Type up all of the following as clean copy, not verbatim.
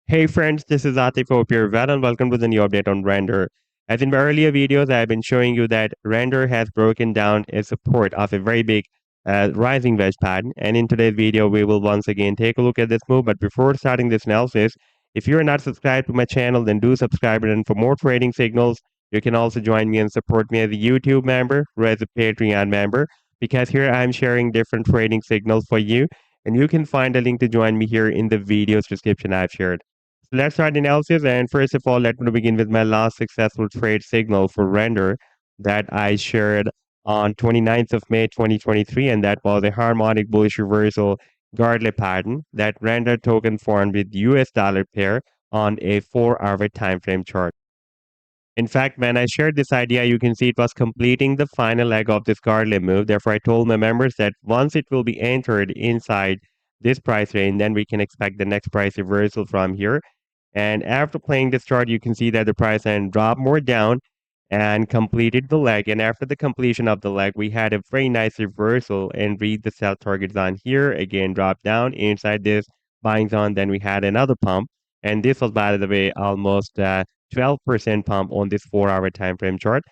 Hey friends, this is Atif. Hope you're well and welcome to the new update on rndr. As in my earlier videos, I've been showing you that rndr has broken down its support of a very big rising wedge pattern. And in today's video, we will once again take a look at this move. But before starting this analysis, if you're not subscribed to my channel, then do subscribe. And for more trading signals, you can also join me and support me as a YouTube member or as a Patreon member, because here I'm sharing different trading signals for you. And you can find a link to join me here in the video's description I've shared. So let's start the analysis. And first of all, let me begin with my last successful trade signal for render that I shared on 29th of May 2023. And that was a harmonic bullish reversal Gartley pattern that render token formed with US dollar pair on a 4-hour time frame chart. In fact, when I shared this idea, you can see it was completing the final leg of this Gartley move. Therefore, I told my members that once it will be entered inside this price range, then we can expect the next price reversal from here. And after playing this chart, you can see that the price then dropped more down and completed the leg. And after the completion of the leg, we had a very nice reversal and read the sell target zone here. Again, drop down inside this buying zone. Then we had another pump. And this was, by the way, almost 12% pump on this 4-hour time frame chart.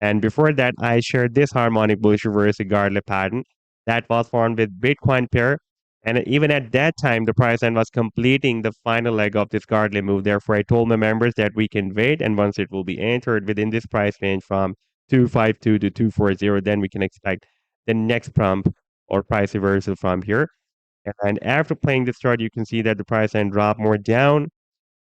And before that, I shared this harmonic bullish reverse Gartley pattern that was formed with Bitcoin pair. And even at that time, the price end was completing the final leg of this Gartley move. Therefore, I told my members that we can wait, and once it will be entered within this price range from 252 to 240, then we can expect the next pump or price reversal from here. And after playing this chart, you can see that the price end dropped more down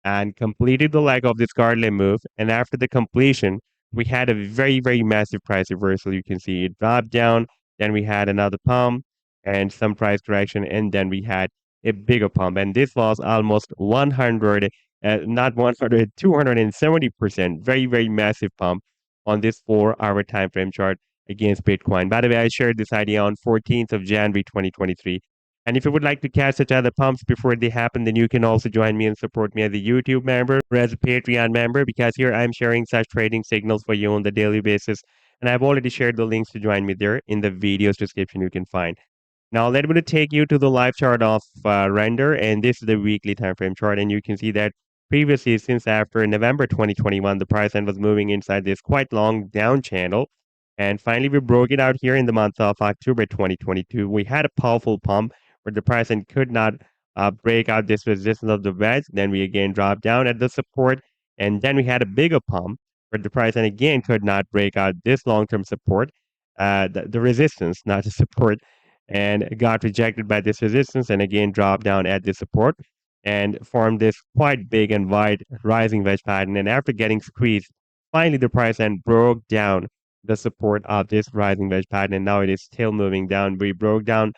and completed the leg of this Gartley move. And after the completion, we had a very, very massive price reversal. You can see it dropped down. Then we had another pump and some price correction. And then we had a bigger pump. And this was almost 100, not 100, 270%. Very, very massive pump on this 4-hour time frame chart against Bitcoin. By the way, I shared this idea on 14th of January 2023. And if you would like to catch such other pumps before they happen, then you can also join me and support me as a YouTube member or as a Patreon member, because here I'm sharing such trading signals for you on the daily basis. And I've already shared the links to join me there in the video's description you can find. Now let me take you to the live chart of render, and this is the weekly time frame chart. And you can see that previously, since after November 2021, the price end was moving inside this quite long down channel. And finally, we broke it out here in the month of October 2022. We had a powerful pump where the price end could not break out this resistance of the wedge. Then we again dropped down at the support, and then we had a bigger pump where the price end again could not break out this long-term support, the resistance, not the support, and got rejected by this resistance, and again dropped down at this support and formed this quite big and wide rising wedge pattern. And after getting squeezed, finally the price end broke down the support of this rising wedge pattern, and now it is still moving down. We broke down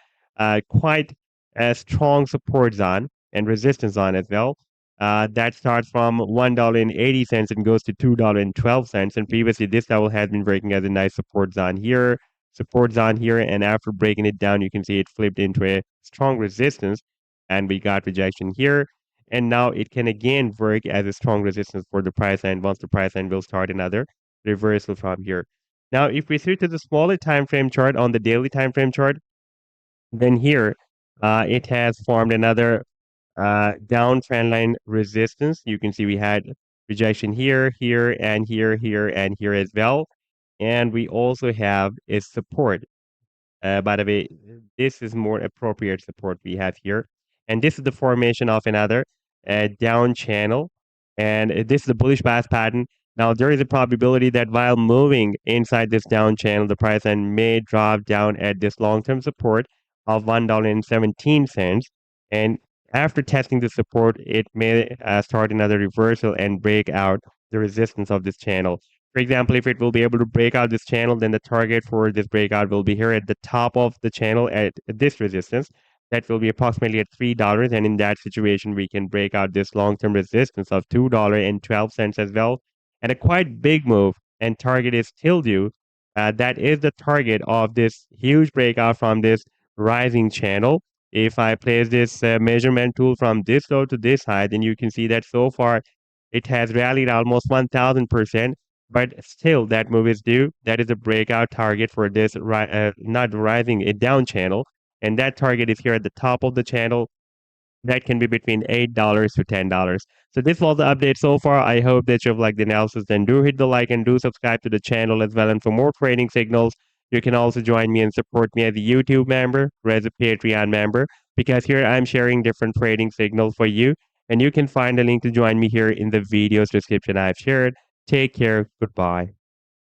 quite a strong support zone and resistance zone as well. That starts from $1.80 and goes to $2.12. And previously, this level has been breaking as a nice support zone here. And after breaking it down, you can see it flipped into a strong resistance, and we got rejection here. And now it can again work as a strong resistance for the price end once the price end will start another reversal from here. Now, if we switch to the smaller time frame chart on the daily time frame chart, then here, it has formed another down trend line resistance. You can see we had rejection here, here, and here, here, and here as well. And we also have a support. By the way, this is more appropriate support we have here. And this is the formation of another down channel. And this is the bullish bias pattern. Now, there is a probability that while moving inside this down channel, the price end may drop down at this long-term support of $1.17. And after testing the support, it may start another reversal and break out the resistance of this channel. For example, if it will be able to break out this channel, then the target for this breakout will be here at the top of the channel at this resistance. That will be approximately at $3. And in that situation, we can break out this long-term resistance of $2.12 as well. And a quite big move, and target is still due. That is the target of this huge breakout from this rising channel. If I place this measurement tool from this low to this high, then you can see that so far it has rallied almost 1000%, but still that move is due. That is a breakout target for this not rising a down channel, and that target is here at the top of the channel. that can be between $8 to $10. So this was the update so far. I hope that you've liked the analysis. Then do hit the like and do subscribe to the channel as well. And for more trading signals, you can also join me and support me as a YouTube member or as a Patreon member, because here I'm sharing different trading signals for you. And you can find a link to join me here in the video's description I've shared. Take care. Goodbye.